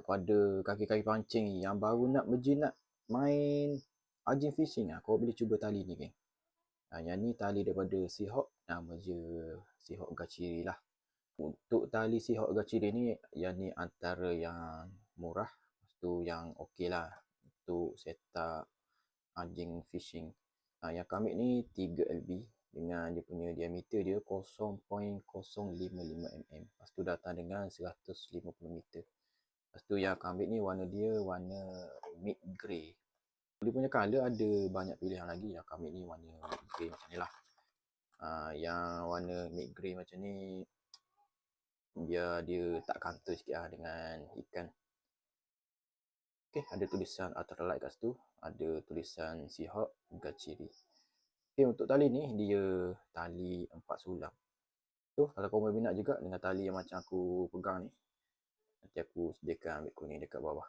kepada kaki-kaki pancing yang baru nak berjinak main argin fishing kau boleh cuba tali ni geng. Yang ni tali daripada Seahawk, nama je Seahawk Gachiri lah. Untuk tali Seahawk Gachiri ni, yang ni antara yang murah, lepas tu yang okey lah untuk setup anjing fishing. Yang kami ni 3 LB dengan dia punya diameter dia 0.055 mm. Lepas tu datang dengan 150 meter. Lepas tu yang kami ni warna dia warna mid grey. Dia punya colour ada banyak pilihan lagi. Yang kami ni warna mid grey macam ni lah. Yang warna mid grey macam ni dia tak kantor sikit lah dengan ikan. Okay, ada tulisan ultralight kat situ, ada tulisan Seahawk Gachiri. Okay, untuk tali ni dia tali 4 sulam. So kalau kau berminat juga dengan tali yang macam aku pegang ni, nanti aku sediakan ambil kuning dekat bawah.